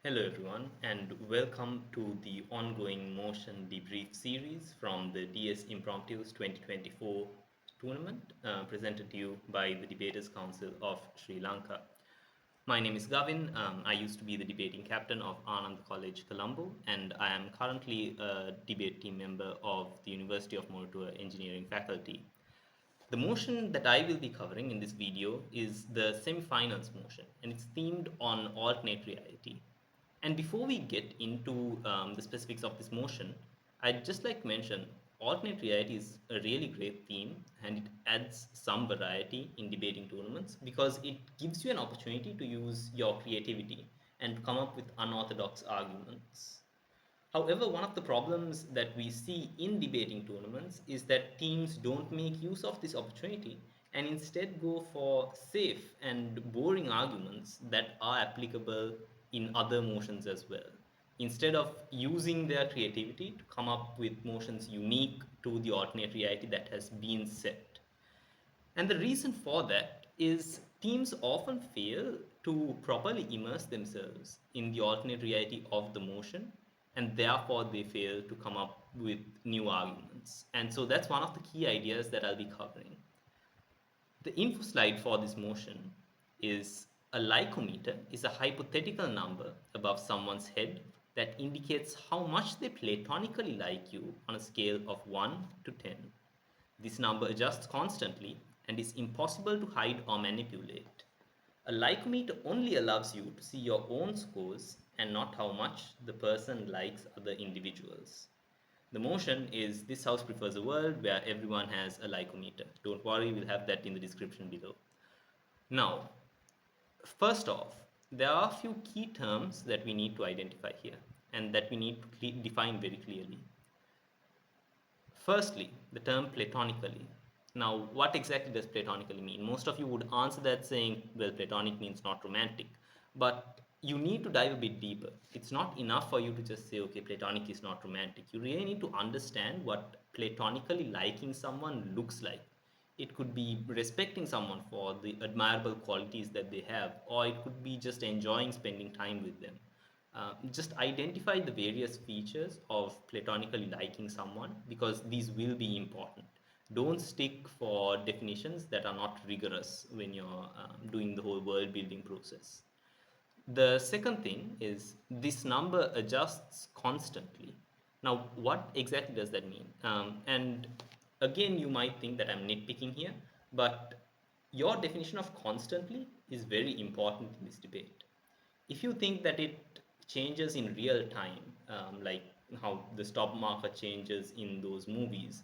Hello, everyone, and welcome to the ongoing motion debrief series from the DS Impromptus 2024 tournament presented to you by the Debaters Council of Sri Lanka. My name is Gavin. I used to be the debating captain of Anand College, Colombo, and I am currently a debate team member of the University of Moratuwa Engineering faculty. The motion that I will be covering in this video is the semifinals motion, and it's themed on alternate reality. And before we get into the specifics of this motion, I'd just like to mention alternate reality is a really great theme and it adds some variety in debating tournaments because it gives you an opportunity to use your creativity and come up with unorthodox arguments. However, one of the problems that we see in debating tournaments is that teams don't make use of this opportunity and instead go for safe and boring arguments that are applicable in other motions as well, instead of using their creativity to come up with motions unique to the alternate reality that has been set. And the reason for that is teams often fail to properly immerse themselves in the alternate reality of the motion, and therefore they fail to come up with new arguments. And so that's one of the key ideas that I'll be covering. The info slide for this motion is a likeometer is a hypothetical number above someone's head that indicates how much they platonically like you on a scale of 1 to 10. This number adjusts constantly and is impossible to hide or manipulate. A likeometer only allows you to see your own scores and not how much the person likes other individuals. The motion is this house prefers a world where everyone has a likeometer. Don't worry, we'll have that in the description below. Now, first off, there are a few key terms that we need to identify here and that we need to define very clearly. Firstly, the term platonically. Now, what exactly does platonically mean? Most of you would answer that saying, well, platonic means not romantic. But you need to dive a bit deeper. It's not enough for you to just say, okay, platonic is not romantic. You really need to understand what platonically liking someone looks like. It could be respecting someone for the admirable qualities that they have, or it could be just enjoying spending time with them. Just identify the various features of platonically liking someone because these will be important. Don't stick for definitions that are not rigorous when you're doing the whole world building process. The second thing is this number adjusts constantly. Now, what exactly does that mean? And again, you might think that I'm nitpicking here, but your definition of constantly is very important in this debate. If you think that it changes in real time, like how the stop marker changes in those movies,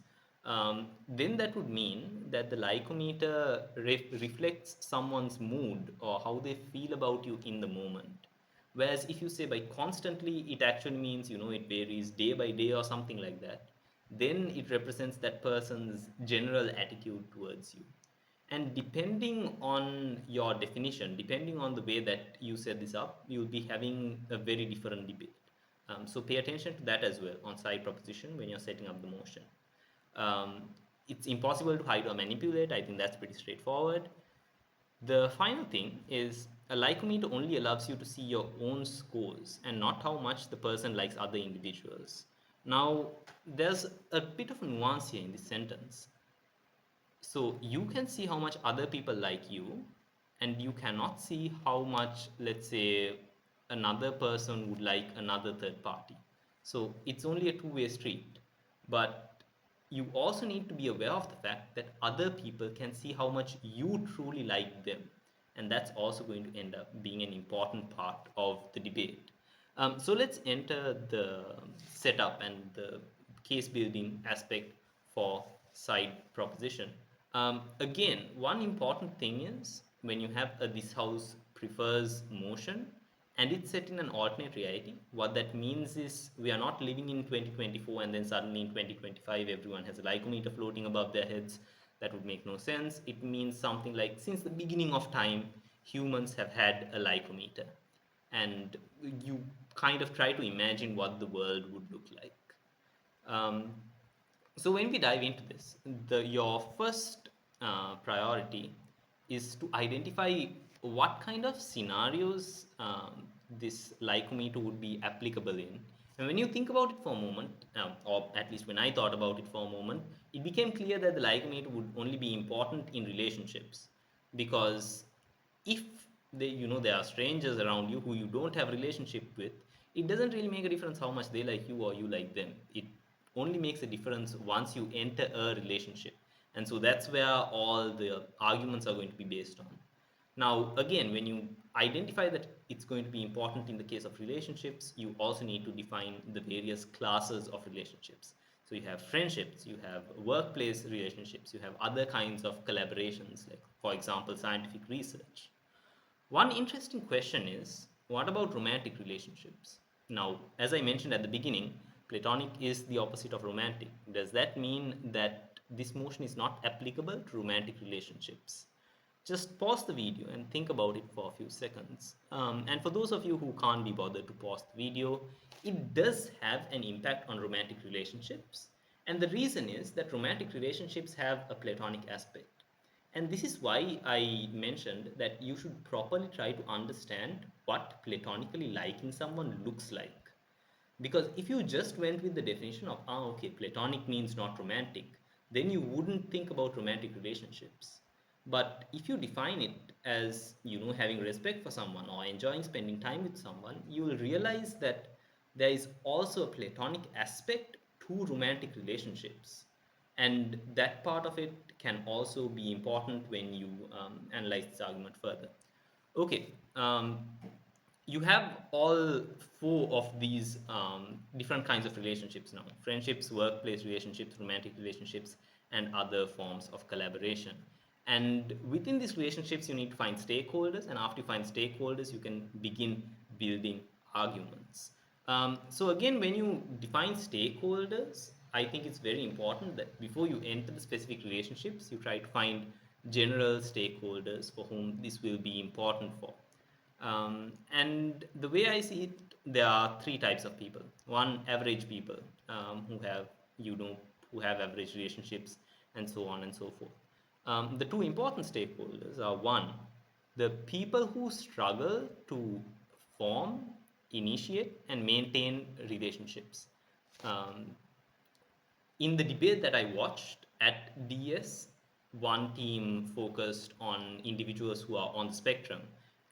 then that would mean that the likeometer reflects someone's mood or how they feel about you in the moment. Whereas if you say by constantly, it actually means, it varies day by day or something like that. Then it represents that person's general attitude towards you. And depending on your definition, depending on the way that you set this up, you'll be having a very different debate. So pay attention to that as well on side proposition when you're setting up the motion. Um, it's impossible to hide or manipulate. I think that's pretty straightforward. The final thing is a likeometer only allows you to see your own scores and not how much the person likes other individuals. Now, there's a bit of a nuance here in this sentence. So you can see how much other people like you, and you cannot see how much, let's say, another person would like another third party. So it's only a two-way street. But you also need to be aware of the fact that other people can see how much you truly like them. And that's also going to end up being an important part of the debate. So let's enter the setup and the case building aspect for side proposition. Again, one important thing is when you have a this house prefers motion and it's set in an alternate reality, what that means is we are not living in 2024 and then suddenly in 2025 everyone has a likeometer floating above their heads. That would make no sense. It means something like since the beginning of time, humans have had a likeometer. And you kind of try to imagine what the world would look like. Um, so when we dive into this, your first priority is to identify what kind of scenarios this likeometer would be applicable in. And when you think about it for a moment, or at least when I thought about it for a moment, it became clear that the likeometer would only be important in relationships, because if there are strangers around you who you don't have a relationship with, it doesn't really make a difference how much they like you or you like them. It only makes a difference once you enter a relationship, and so that's where all the arguments are going to be based on. Now, again, when you identify that it's going to be important in the case of relationships, you also need to define the various classes of relationships. So you have friendships, you have workplace relationships, you have other kinds of collaborations, like, for example, scientific research. One interesting question is, what about romantic relationships? Now, as I mentioned at the beginning, platonic is the opposite of romantic. Does that mean that this motion is not applicable to romantic relationships? Just pause the video and think about it for a few seconds. And for those of you who can't be bothered to pause the video, it does have an impact on romantic relationships. And the reason is that romantic relationships have a platonic aspect. And this is why I mentioned that you should properly try to understand what platonically liking someone looks like. Because if you just went with the definition of, okay, platonic means not romantic, then you wouldn't think about romantic relationships. But if you define it as, having respect for someone or enjoying spending time with someone, you will realize that there is also a platonic aspect to romantic relationships. And that part of it can also be important when you analyze this argument further. Okay, you have all four of these different kinds of relationships now: friendships, workplace relationships, romantic relationships, and other forms of collaboration. And within these relationships, you need to find stakeholders, and after you find stakeholders, you can begin building arguments. So again, when you define stakeholders, I think it's very important that before you enter the specific relationships, you try to find general stakeholders for whom this will be important for. And the way I see it, there are three types of people. One, average people, who have who have average relationships, and so on and so forth. The two important stakeholders are: one, the people who struggle to form, initiate, and maintain relationships. Um, in the debate that I watched at DS, one team focused on individuals who are on the spectrum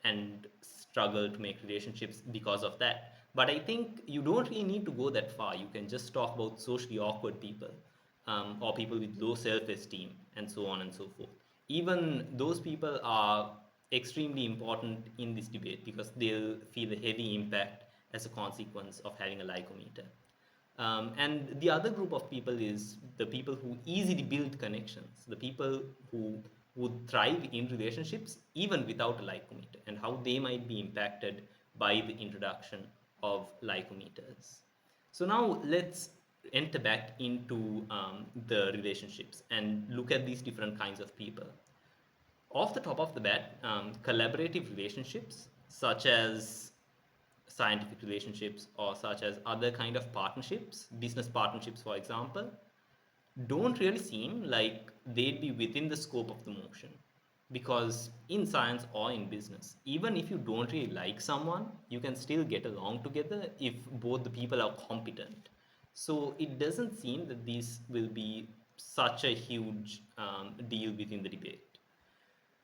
and struggle to make relationships because of that. But I think you don't really need to go that far. You can just talk about socially awkward people, or people with low self esteem, and so on and so forth. Even those people are extremely important in this debate because they'll feel a heavy impact as a consequence of having a likeometer. And the other group of people is the people who easily build connections, the people who would thrive in relationships even without a likeometer, and how they might be impacted by the introduction of likeometers. So now let's enter back into the relationships and look at these different kinds of people. Off the top of the bat, collaborative relationships, such as scientific relationships or such as other kind of partnerships, business partnerships, for example, don't really seem like they'd be within the scope of the motion. Because in science or in business, even if you don't really like someone, you can still get along together if both the people are competent. So it doesn't seem that this will be such a huge deal within the debate.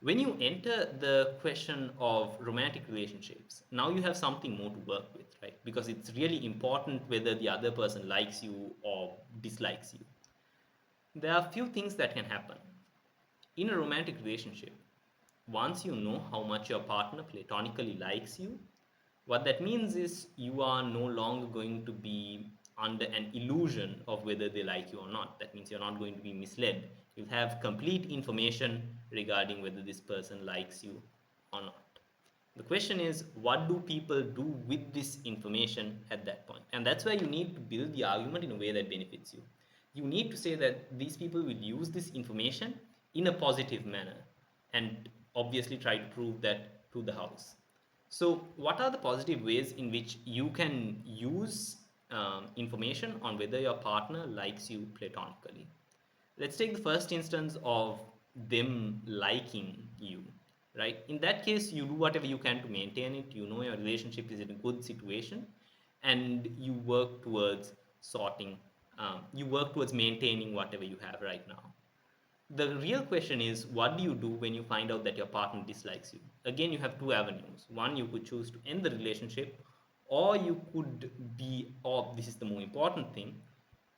When you enter the question of romantic relationships, now you have something more to work with, right? Because it's really important whether the other person likes you or dislikes you. There are few things that can happen. In a romantic relationship, once you know how much your partner platonically likes you, what that means is you are no longer going to be under an illusion of whether they like you or not. That means you're not going to be misled. You'll have complete information regarding whether this person likes you or not. The question is, what do people do with this information at that point? And that's where you need to build the argument in a way that benefits you. You need to say that these people will use this information in a positive manner and obviously try to prove that to the house. So, what are the positive ways in which you can use information on whether your partner likes you platonically? Let's take the first instance of them liking you, right? In that case, you do whatever you can to maintain it. You know your relationship is in a good situation, and you work towards sorting. You work towards maintaining whatever you have right now. The real question is, what do you do when you find out that your partner dislikes you? Again, you have two avenues. One, you could choose to end the relationship, or you could be, or this is the more important thing,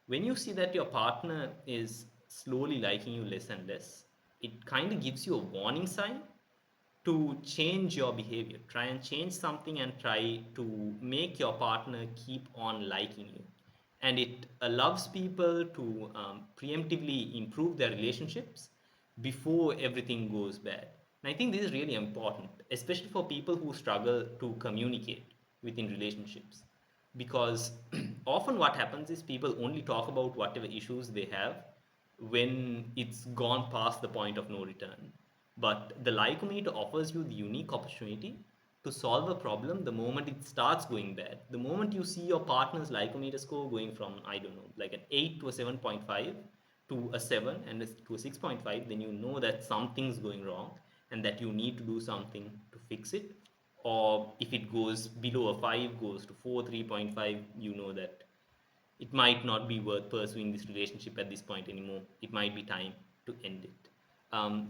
when you see that your partner is slowly liking you less and less, it kind of gives you a warning sign to change your behavior. Try and change something and try to make your partner keep on liking you. And it allows people to preemptively improve their relationships before everything goes bad. And I think this is really important, especially for people who struggle to communicate within relationships. Because often what happens is people only talk about whatever issues they have when it's gone past the point of no return. But the likeometer offers you the unique opportunity to solve a problem the moment it starts going bad. The moment you see your partner's likeometer score going from, I don't know, like an 8 to a 7.5 to a 7 and to a 6.5, then you know that something's going wrong and that you need to do something to fix it. Or if it goes below a 5, goes to 4, 3.5, you know that it might not be worth pursuing this relationship at this point anymore. It might be time to end it.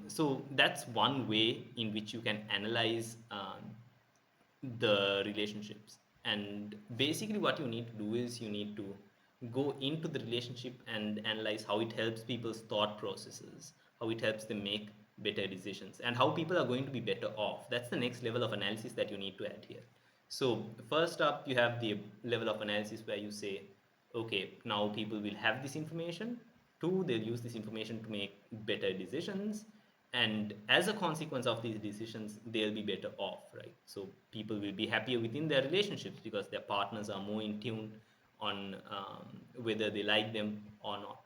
So that's one way in which you can analyze the relationships. And basically, what you need to do is you need to go into the relationship and analyze how it helps people's thought processes, how it helps them make better decisions, and how people are going to be better off. That's the next level of analysis that you need to add here. So, first up, you have the level of analysis where you say, okay, now people will have this information. Two, they'll use this information to make better decisions, and as a consequence of these decisions, they'll be better off, right? So people will be happier within their relationships because their partners are more in tune on whether they like them or not.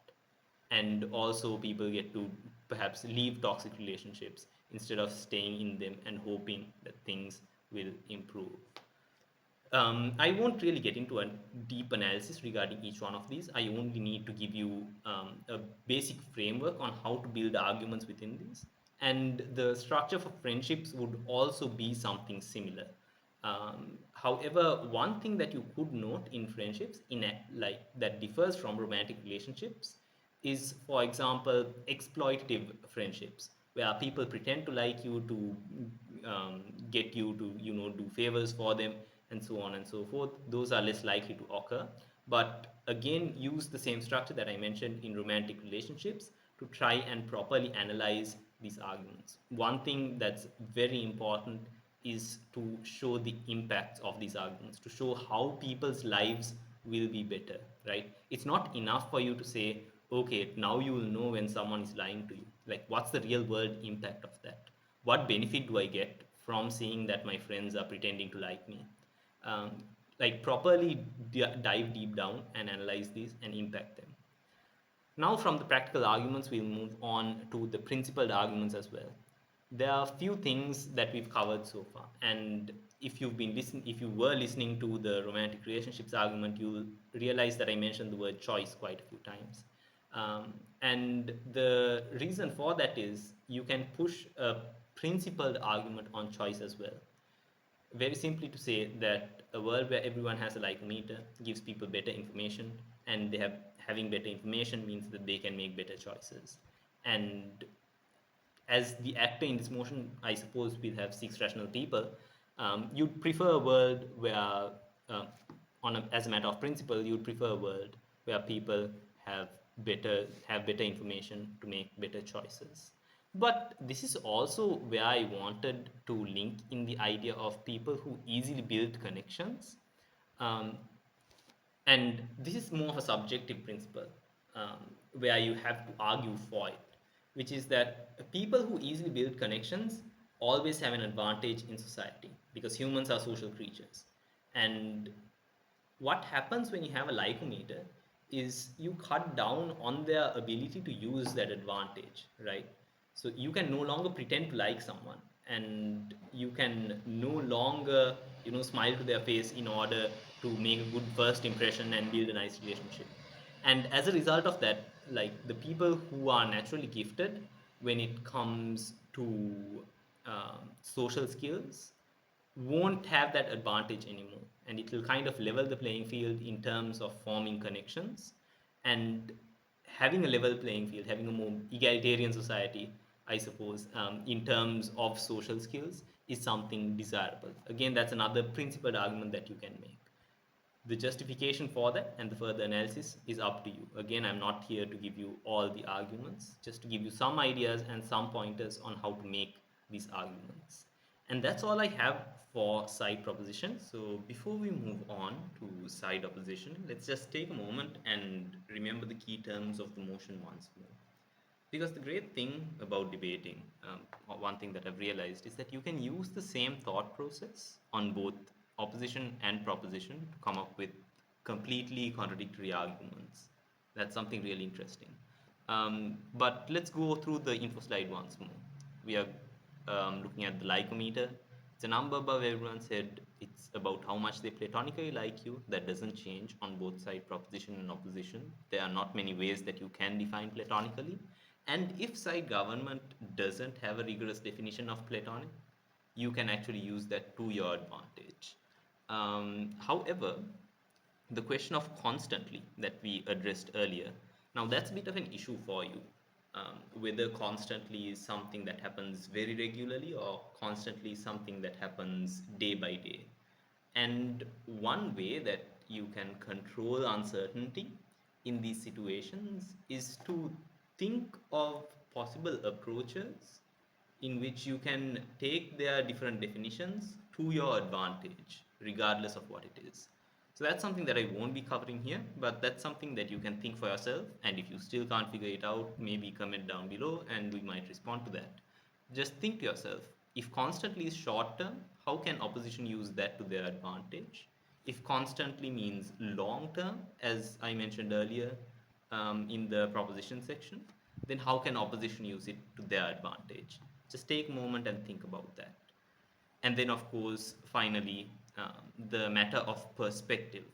And also people get to perhaps leave toxic relationships instead of staying in them and hoping that things will improve. I won't really get into a deep analysis regarding each one of these. I only need to give you a basic framework on how to build arguments within these. And the structure for friendships would also be something similar. However, one thing that you could note in friendships, like that differs from romantic relationships, is, for example, exploitative friendships, where people pretend to like you to get you to, do favors for them, and so on and so forth. Those are less likely to occur. But again, use the same structure that I mentioned in romantic relationships to try and properly analyze these arguments. One thing that's very important is to show the impacts of these arguments, to show how people's lives will be better, right? It's not enough for you to say, okay, now you will know when someone is lying to you. Like, what's the real world impact of that? What benefit do I get from seeing that my friends are pretending to like me? Um, like, properly dive deep down and analyze these and impact them. Now, from the practical arguments, we'll move on to the principled arguments as well. There are a few things that we've covered so far, and if you were listening to the romantic relationships argument, you'll realize that I mentioned the word choice quite a few times. And the reason for that is you can push a principled argument on choice as well. Very simply to say that a world where everyone has a likeometer gives people better information, and having better information means that they can make better choices. And as the actor in this motion, I suppose we'll have six rational people. You'd prefer a world where, uh, as a matter of principle, you'd prefer a world where people have better information to make better choices. But this is also where I wanted to link in the idea of people who easily build connections. Um, and this is more of a subjective principle, um, where you have to argue for it, which is that people who easily build connections always have an advantage in society because humans are social creatures. And what happens when you have a likeometer is you cut down on their ability to use that advantage, right? So you can no longer pretend to like someone, and you can no longer, smile to their face in order to make a good first impression and build a nice relationship. And as a result of that, like, the people who are naturally gifted when it comes to social skills won't have that advantage anymore, and it will kind of level the playing field in terms of forming connections. And having a level playing field, having a more egalitarian society, I suppose, in terms of social skills, is something desirable. Again, that's another principled argument that you can make. The justification for that and the further analysis is up to you. Again, I'm not here to give you all the arguments, just to give you some ideas and some pointers on how to make these arguments. And that's all I have for side proposition. So before we move on to side opposition, let's just take a moment and remember the key terms of the motion once more. Because the great thing about debating, one thing that I've realized is that you can use the same thought process on both opposition and proposition to come up with completely contradictory arguments. That's something really interesting. But let's go through the info slide once more. We are looking at the likeometer. It's a number above everyone's head. It's about how much they platonically like you. That doesn't change on both sides, proposition and opposition. There are not many ways that you can define platonically. And if side government doesn't have a rigorous definition of platonic, you can actually use that to your advantage. However, the question of constantly that we addressed earlier, now that's a bit of an issue for you. Whether constantly is something that happens very regularly or constantly something that happens day by day. And one way that you can control uncertainty in these situations is to think of possible approaches in which you can take their different definitions to your advantage, regardless of what it is. So that's something that I won't be covering here, but that's something that you can think for yourself. And if you still can't figure it out, maybe comment down below and we might respond to that. Just think to yourself, if constantly is short term, how can opposition use that to their advantage? If constantly means long term, as I mentioned earlier in the proposition section, then how can opposition use it to their advantage? Just take a moment and think about that. And then, of course, finally, the matter of perspective.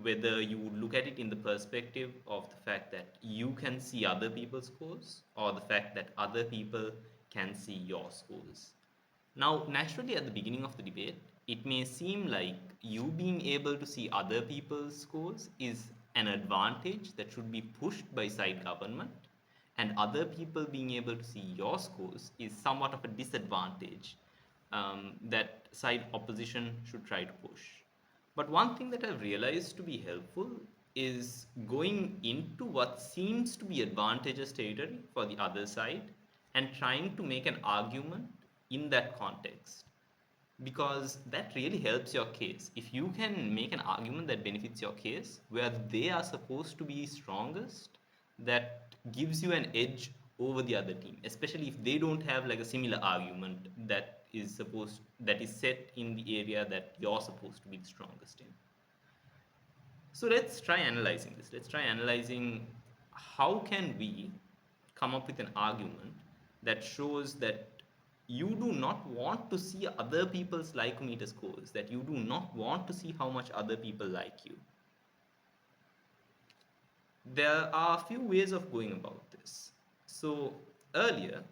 Whether you would look at it in the perspective of the fact that you can see other people's scores or the fact that other people can see your scores. Now, naturally, at the beginning of the debate, it may seem like you being able to see other people's scores is an advantage that should be pushed by side government, and other people being able to see your scores is somewhat of a disadvantage that side opposition should try to push. But one thing that I've realized to be helpful is going into what seems to be advantageous territory for the other side and trying to make an argument in that context, because that really helps your case. If you can make an argument that benefits your case where they are supposed to be strongest, that gives you an edge over the other team, especially if they don't have like a similar argument that is set in the area that you're supposed to be the strongest in. So let's try analyzing this. Let's try analyzing how can we come up with an argument that shows that you do not want to see other people's likeometer scores, that you do not want to see how much other people like you. There are a few ways of going about this. So earlier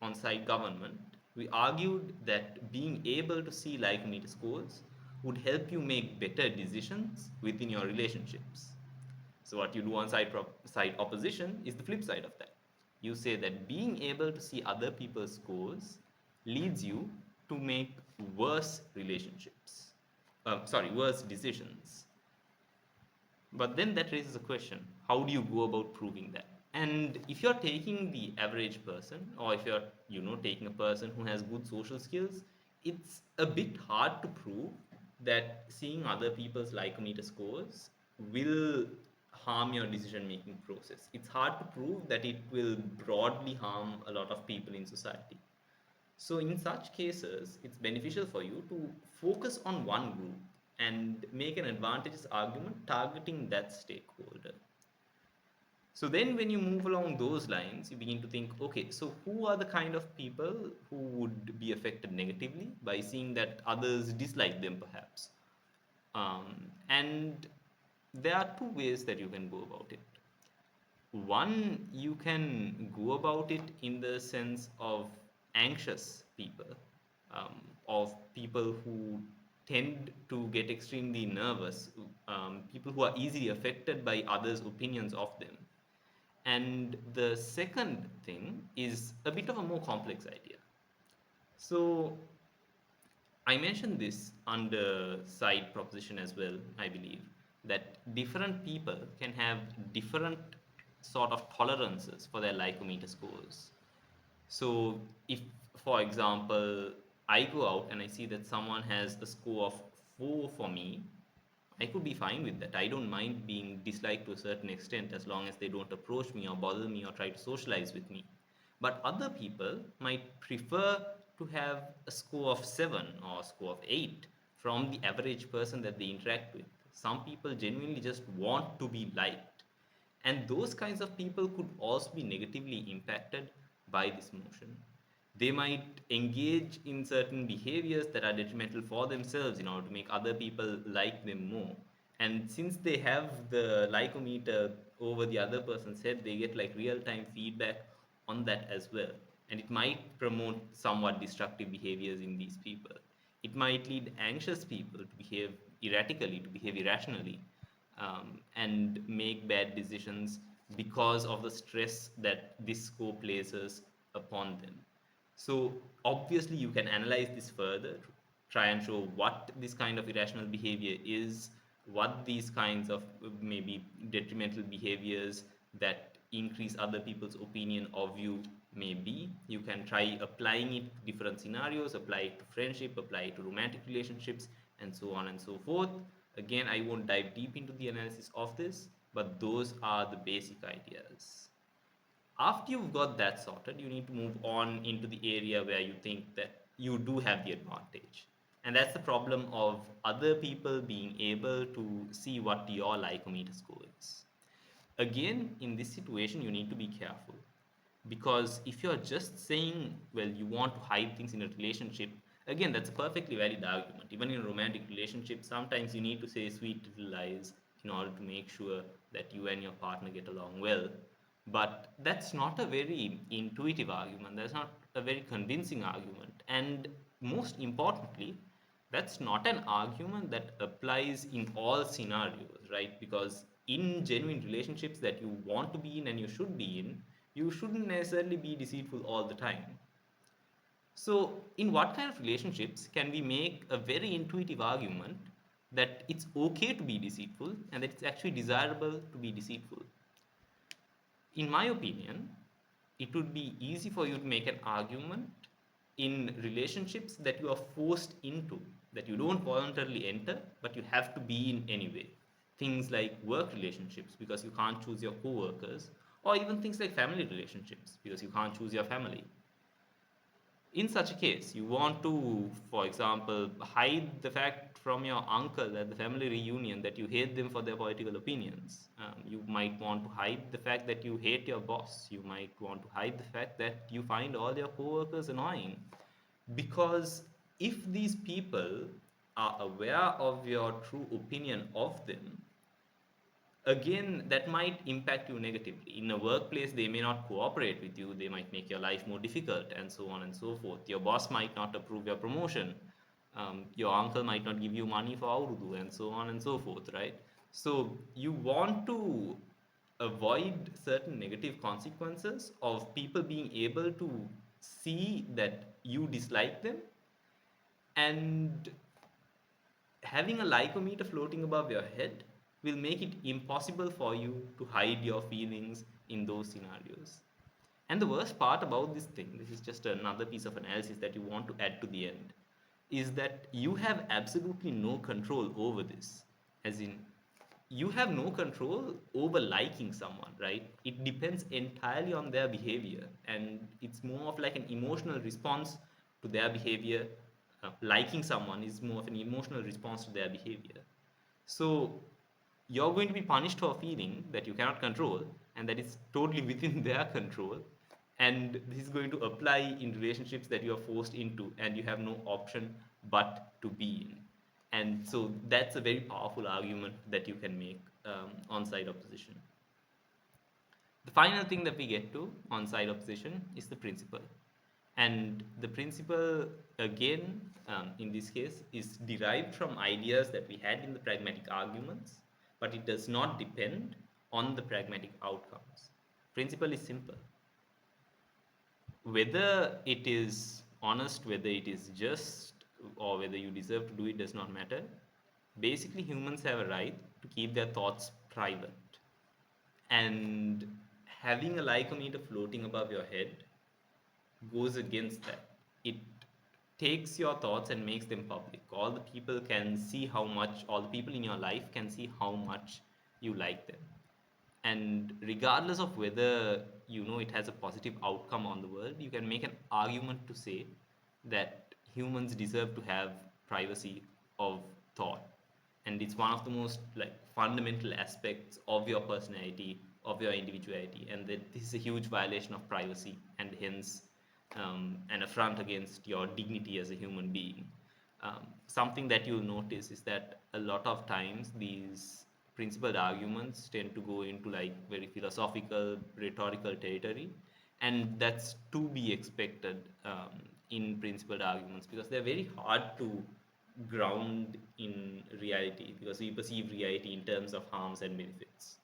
on side government, we argued that being able to see likeometer scores would help you make better decisions within your relationships. So what you do on side opposition is the flip side of that. You say that being able to see other people's scores leads you to make worse relationships. Worse decisions. But then that raises a question, how do you go about proving that? And if you're taking the average person, or if you're taking a person who has good social skills, it's a bit hard to prove that seeing other people's likeometer scores will harm your decision making process. It's hard to prove that it will broadly harm a lot of people in society. So in such cases, it's beneficial for you to focus on one group and make an advantageous argument targeting that stakeholder. So then when you move along those lines, you begin to think, okay, so who are the kind of people who would be affected negatively by seeing that others dislike them perhaps? And there are two ways that you can go about it. One, you can go about it in the sense of anxious people, of people who tend to get extremely nervous, people who are easily affected by others' opinions of them. And the second thing is a bit of a more complex idea. So I mentioned this under side proposition as well, I believe, that different people can have different sort of tolerances for their likeometer scores. So if, for example, I go out and I see that someone has a score of 4 for me, I could be fine with that. I don't mind being disliked to a certain extent as long as they don't approach me or bother me or try to socialize with me. But other people might prefer to have a score of 7 or a score of 8 from the average person that they interact with. Some people genuinely just want to be liked. And those kinds of people could also be negatively impacted by this motion. They might engage in certain behaviors that are detrimental for themselves in order to make other people like them more. And since they have the likeometer over the other person's head, they get like real time feedback on that as well. And it might promote somewhat destructive behaviors in these people. It might lead anxious people to behave erratically, to behave irrationally, and make bad decisions because of the stress that this score places upon them. So obviously you can analyze this further, try and show what this kind of irrational behavior is, what these kinds of maybe detrimental behaviors that increase other people's opinion of you may be. You can try applying it to different scenarios, apply it to friendship, apply it to romantic relationships, and so on and so forth. Again, I won't dive deep into the analysis of this, but those are the basic ideas. After you've got that sorted, you need to move on into the area where you think that you do have the advantage. And that's the problem of other people being able to see what your likeometer score is. Again, in this situation, you need to be careful, because if you're just saying, well, you want to hide things in a relationship, again, that's a perfectly valid argument. Even in a romantic relationship, sometimes you need to say sweet little lies in order to make sure that you and your partner get along well. But that's not a very intuitive argument, that's not a very convincing argument. And most importantly, that's not an argument that applies in all scenarios, right? Because in genuine relationships that you want to be in and you should be in, you shouldn't necessarily be deceitful all the time. So, in what kind of relationships can we make a very intuitive argument that it's okay to be deceitful and that it's actually desirable to be deceitful? In my opinion, it would be easy for you to make an argument in relationships that you are forced into, that you don't voluntarily enter, but you have to be in anyway. Things like work relationships, because you can't choose your co-workers, or even things like family relationships, because you can't choose your family. In such a case, you want to, for example, hide the fact from your uncle at the family reunion that you hate them for their political opinions. You might want to hide the fact that you hate your boss. You might want to hide the fact that you find all your coworkers annoying. Because if these people are aware of your true opinion of them, again, that might impact you negatively. In a workplace, they may not cooperate with you, they might make your life more difficult, and so on and so forth. Your boss might not approve your promotion, your uncle might not give you money for Urdu, and so on and so forth, right? So you want to avoid certain negative consequences of people being able to see that you dislike them, and having a likeometer floating above your head will make it impossible for you to hide your feelings in those scenarios. And the worst part about this thing, this is just another piece of analysis that you want to add to the end, is that you have absolutely no control over this. As in, you have no control over liking someone, right? It depends entirely on their behavior, and it's more of like an emotional response to their behavior. Liking someone is more of an emotional response to their behavior. So you're going to be punished for a feeling that you cannot control and that is totally within their control. And this is going to apply in relationships that you are forced into and you have no option but to be in. And so that's a very powerful argument that you can make on side opposition. The final thing that we get to on side opposition is the principle. And the principle, again, in this case, is derived from ideas that we had in the pragmatic arguments, but it does not depend on the pragmatic outcomes. Principle is simple. Whether it is honest, whether it is just, or whether you deserve to do it does not matter. Basically, humans have a right to keep their thoughts private. And having a likeometer floating above your head goes against that. It takes your thoughts and makes them public. All the people in your life can see how much you like them. And regardless of whether it has a positive outcome on the world, you can make an argument to say that humans deserve to have privacy of thought. And it's one of the most like fundamental aspects of your personality, of your individuality, and that this is a huge violation of privacy, and hence an affront against your dignity as a human being. Something that you'll notice is that a lot of times these principled arguments tend to go into like very philosophical, rhetorical territory, and that's to be expected in principled arguments, because they're very hard to ground in reality, because we perceive reality in terms of harms and benefits.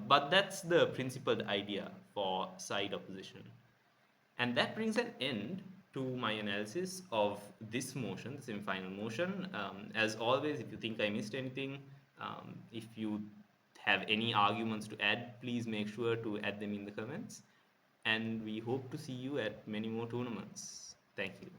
But that's the principled idea for side opposition. And that brings an end to my analysis of this motion, the semi-final motion. As always, if you think I missed anything, if you have any arguments to add, please make sure to add them in the comments. And we hope to see you at many more tournaments. Thank you.